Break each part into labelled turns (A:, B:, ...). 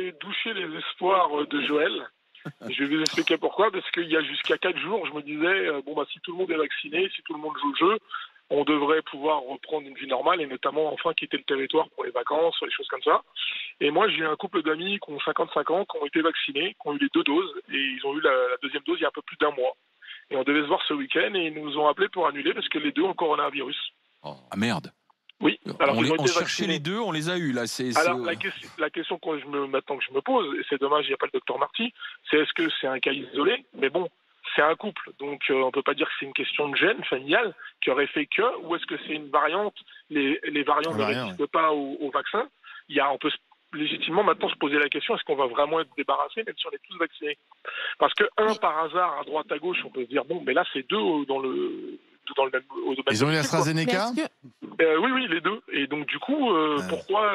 A: vais doucher les espoirs de Joël. Je vais vous expliquer pourquoi, parce qu'il y a jusqu'à 4 jours, je me disais, si tout le monde est vacciné, si tout le monde joue le jeu, on devrait pouvoir reprendre une vie normale et notamment enfin quitter le territoire pour les vacances, les choses comme ça. Et moi, j'ai un couple d'amis qui ont 55 ans, qui ont été vaccinés, qui ont eu les 2 doses, et ils ont eu la deuxième dose il y a un peu plus d'1 mois. Et on devait se voir ce week-end, et ils nous ont appelés pour annuler parce que les 2 ont le coronavirus.
B: Oh. Ah merde.
A: Oui. Alors,
B: on cherchait les 2, on les a eus là.
A: Alors la question maintenant que je me pose, et c'est dommage, il n'y a pas le docteur Marty, c'est est-ce que c'est un cas isolé? Mais bon, c'est un couple, donc on ne peut pas dire que c'est une question de gène familial qui aurait fait que, ou est-ce que c'est une variante, les variants ne résistent pas au vaccin. On peut légitimement maintenant se poser la question, est-ce qu'on va vraiment être débarrassé même si on est tous vaccinés? Parce que par hasard, à droite, à gauche, on peut se dire, bon, mais là c'est 2 dans le même...
C: Ils ont eu l'AstraZeneca?
A: Oui, les 2. Et donc du coup, pourquoi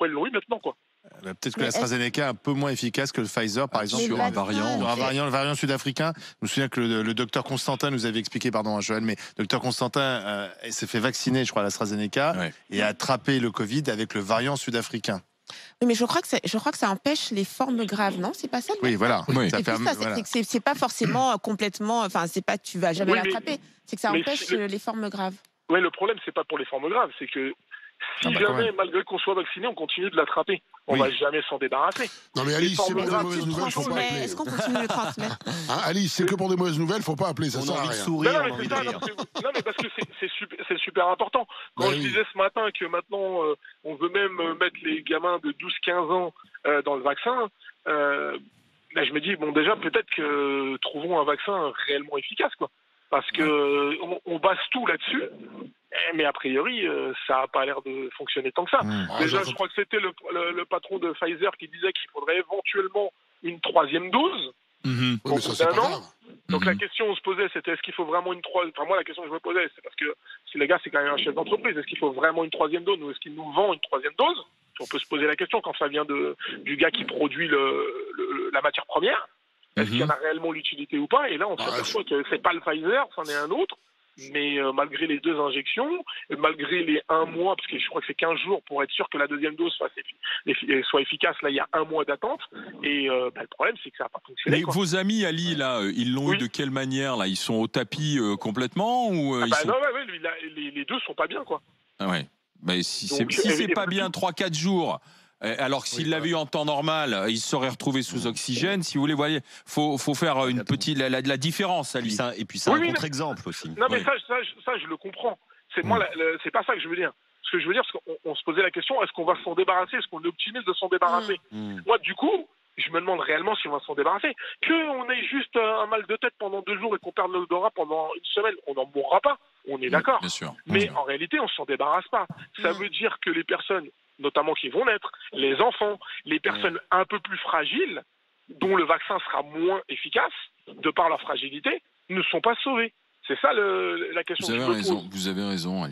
A: ils l'ont eu maintenant, quoi?
C: Peut-être que l'AstraZeneca est un peu moins efficace que le Pfizer, par exemple,
B: sur un variant.
C: Le variant sud-africain. Je me souviens que le docteur Constantin nous avait expliqué, pardon à Joël, mais le docteur Constantin s'est fait vacciner, je crois, à l'AstraZeneca, et a attrapé le Covid avec le variant sud-africain.
D: Oui, mais je crois que ça empêche les formes graves, non? C'est pas ça?
C: Oui, voilà.
D: Oui. C'est pas forcément complètement... Enfin, c'est pas tu vas jamais l'attraper. C'est que ça empêche les formes graves.
A: Oui, le problème, c'est pas pour les formes graves, c'est que si jamais, malgré qu'on soit vacciné, on continue de l'attraper, on va jamais s'en débarrasser.
E: Non mais Alice, c'est pour des mauvaises nouvelles, faut pas appeler.
D: Est-ce qu'on continue de le transmettre?
E: Alice, c'est que pour des mauvaises nouvelles, faut pas appeler, ça sert à rien.
A: Non mais parce que c'est super important. Quand je disais ce matin que maintenant on veut même mettre les gamins de 12-15 ans dans le vaccin, je me dis bon déjà peut-être que trouvons un vaccin réellement efficace, quoi. Parce que on base tout là-dessus. Mais a priori, ça n'a pas l'air de fonctionner tant que ça. Déjà, je crois que c'était le patron de Pfizer qui disait qu'il faudrait éventuellement une 3e dose.
E: Donc, ça, d'un an.
A: Donc la question on se posait, c'était est-ce qu'il faut vraiment une 3e... Enfin moi, la question que je me posais, c'est parce que si le gars, c'est quand même un chef d'entreprise, est-ce qu'il faut vraiment une 3e dose ou est-ce qu'il nous vend une 3e dose? On peut se poser la question quand ça vient du gars qui produit la matière première. Est-ce qu'il y en a réellement l'utilité ou pas? Et là, on s'aperçoit que c'est pas le Pfizer, c'en est un autre. Mais malgré les 2 injections, malgré les 1 mois, parce que je crois que c'est 15 jours pour être sûr que la 2e dose soit efficace, là il y a 1 mois d'attente, et le problème c'est que ça n'a pas fonctionné.
B: Mais vos amis Ali, là, ils l'ont eu de quelle manière là? Ils sont au tapis complètement ou
A: Non, les 2 sont pas bien, quoi.
B: Ah ouais. Mais si c'est pas bien 3-4 jours... Alors que s'il l'avait eu en temps normal, il se serait retrouvé sous oxygène. Si vous voulez, voyez, faut faire une petite la différence, Ali.
F: Et puis c'est un contre-exemple aussi.
A: Non, mais ça, je le comprends. C'est moi, c'est pas ça que je veux dire. Ce que je veux dire, c'est qu'on se posait la question est-ce qu'on va s'en débarrasser? Est-ce qu'on est optimiste de s'en débarrasser? Moi, du coup, je me demande réellement si on va s'en débarrasser. Qu'on ait juste un mal de tête pendant 2 jours et qu'on perde l'odorat pendant 1 semaine, on n'en mourra pas. On est d'accord.
B: Bien sûr.
A: Mais en réalité, on s'en débarrasse pas. Ça veut dire que les personnes, notamment qui vont naître, les enfants, les personnes un peu plus fragiles, dont le vaccin sera moins efficace, de par leur fragilité, ne sont pas sauvées. C'est ça la question que je me pose.
B: Vous avez raison, Ali.